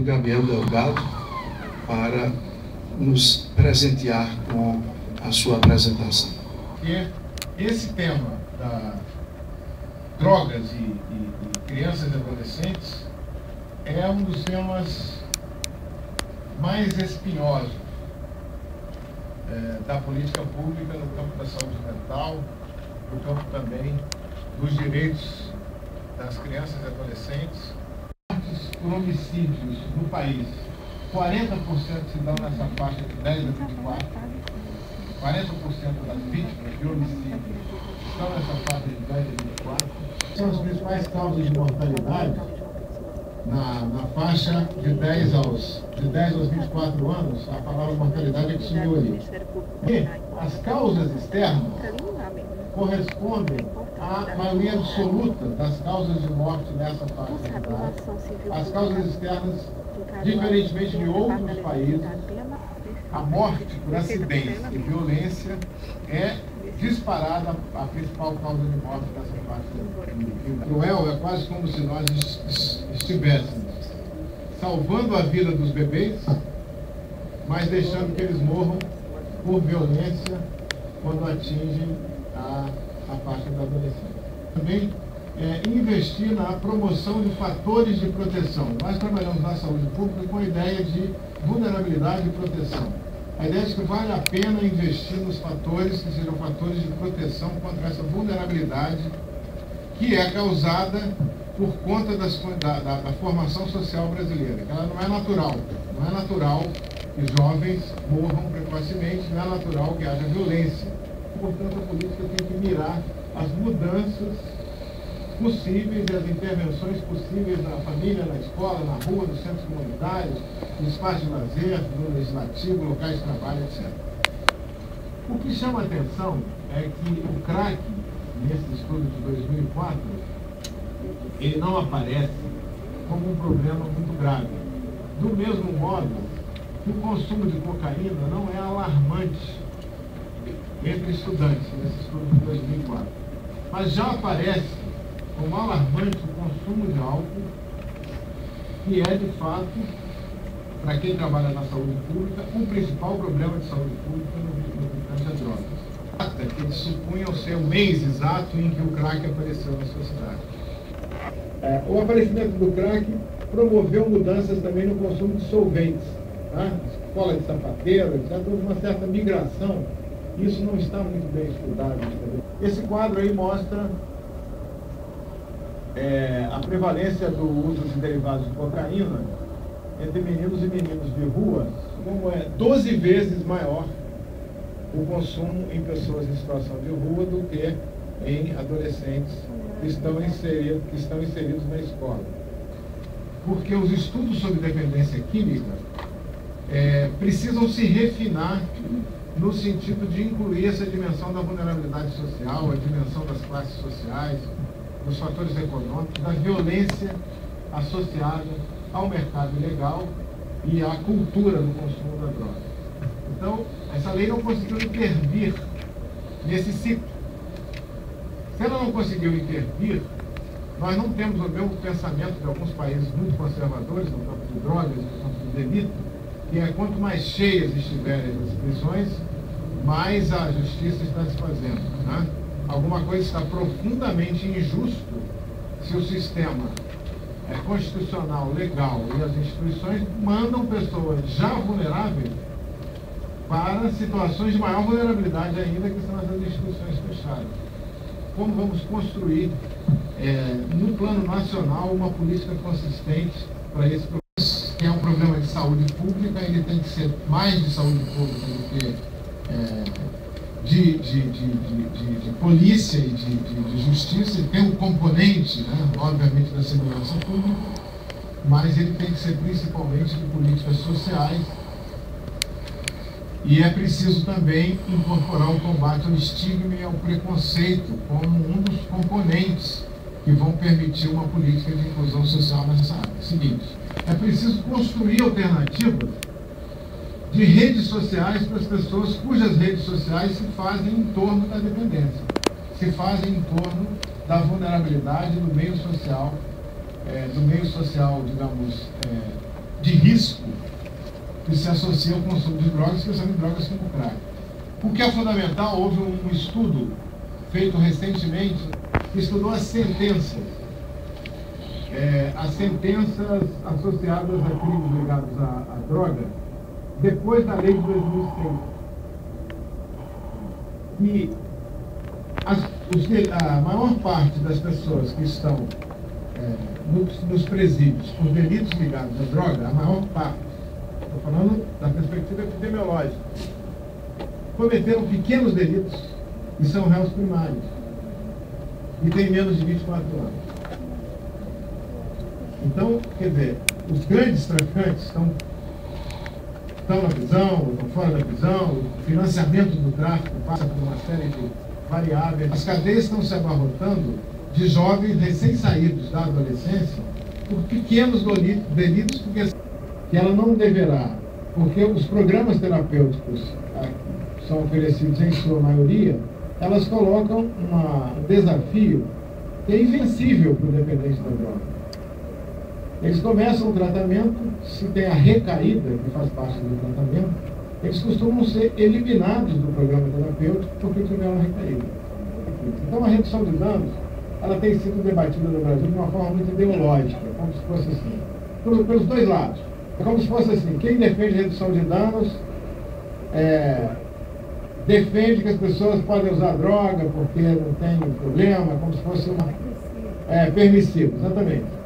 Gabriel Delgado para nos presentear com a sua apresentação. Esse tema da drogas e crianças e adolescentes é um dos temas mais espinhosos da política pública no campo da saúde mental, no campo também dos direitos das crianças e adolescentes. Por homicídios no país, 40% se dão nessa faixa de 10 a 24. 40% das vítimas de homicídio estão nessa faixa de 10 a 24. São as principais causas de mortalidade na faixa de 10 aos 24 anos. A palavra mortalidade é que sumiu ali. E as causas externas correspondem à maioria absoluta das causas de morte nessa faixa de idade. As causas externas, diferentemente de outros países, a morte por acidente e violência é disparada a principal causa de morte dessa faixa. Cruel, é quase como se nós estivéssemos salvando a vida dos bebês, mas deixando que eles morram por violência quando atingem a faixa da adolescência. Também investir na promoção de fatores de proteção. Nós trabalhamos na saúde pública com a ideia de vulnerabilidade e proteção. A ideia é que vale a pena investir nos fatores que sejam fatores de proteção contra essa vulnerabilidade que é causada por conta da formação social brasileira. Ela não é natural. Não é natural que jovens morram precocemente, não é natural que haja violência. Portanto, a política tem que mirar as mudanças possíveis e as intervenções possíveis na família, na escola, na rua, nos centros comunitários, no espaço de lazer, no legislativo, locais de trabalho, etc. O que chama a atenção é que o crack, nesse estudo de 2004, ele não aparece como um problema muito grave. Do mesmo modo, o consumo de cocaína não é alarmante entre estudantes, nesse estudo de 2004. Mas já aparece como alarmante o consumo de álcool, que é, de fato, para quem trabalha na saúde pública, o principal problema de saúde pública no tocante a drogas. Que eles supunham ser o mês exato em que o crack apareceu na sociedade. O aparecimento do crack promoveu mudanças também no consumo de solventes, tá? Escola de sapateiro, etc. Houve uma certa migração. Isso não está muito bem estudado. Esse quadro aí mostra a prevalência do uso de derivados de cocaína entre meninos e meninas de rua, como é 12 vezes maior o consumo em pessoas em situação de rua do que em adolescentes que estão inseridos na escola. Porque os estudos sobre dependência química precisam se refinar no sentido de incluir essa dimensão da vulnerabilidade social, a dimensão das classes sociais, dos fatores econômicos, da violência associada ao mercado ilegal e à cultura do consumo da droga. Então, essa lei não conseguiu intervir nesse ciclo. Se ela não conseguiu intervir, nós não temos o mesmo pensamento de alguns países muito conservadores no campo de drogas, no campo do delito, que é quanto mais cheias estiverem as prisões, mais a justiça está se fazendo, né? Alguma coisa está profundamente injusto se o sistema constitucional, legal e as instituições mandam pessoas já vulneráveis para situações de maior vulnerabilidade ainda, que são as instituições fechadas. Como vamos construir, no plano nacional, uma política consistente para esse problema, que é um problema de saúde pública? Ele tem que ser mais de saúde pública do que de polícia e de justiça. Ele tem um componente, né, obviamente, da segurança pública, mas ele tem que ser principalmente de políticas sociais. E é preciso também incorporar o combate ao estigma e ao preconceito como um dos componentes que vão permitir uma política de inclusão social nessa área. Seguinte, é preciso construir alternativas de redes sociais para as pessoas cujas redes sociais se fazem em torno da dependência, se fazem em torno da vulnerabilidade do meio social, digamos, de risco que se associa ao consumo de drogas, especialmente drogas como crack. O que é fundamental, houve um estudo feito recentemente que estudou as sentenças associadas a crimes ligados à droga depois da lei de 2006. E a maior parte das pessoas que estão nos presídios por delitos ligados à droga, a maior parte, estou falando da perspectiva epidemiológica, cometeram pequenos delitos e são réus primários e têm menos de 24 anos. Então, quer dizer, os grandes traficantes estão na prisão, estão fora da prisão, o financiamento do tráfico passa por uma série de variáveis. As cadeias estão se abarrotando de jovens recém-saídos da adolescência por pequenos delitos, que ela não deverá, porque os programas terapêuticos que são oferecidos em sua maioria, elas colocam um desafio que é invencível para o dependente da droga. Eles começam o tratamento, se tem a recaída, que faz parte do tratamento, eles costumam ser eliminados do programa terapêutico porque tiveram recaída. Então a redução de danos, ela tem sido debatida no Brasil de uma forma muito ideológica, como se fosse assim, pelos dois lados. É como se fosse assim, quem defende redução de danos defende que as pessoas podem usar droga porque não tem problema, como se fosse permissivo, exatamente.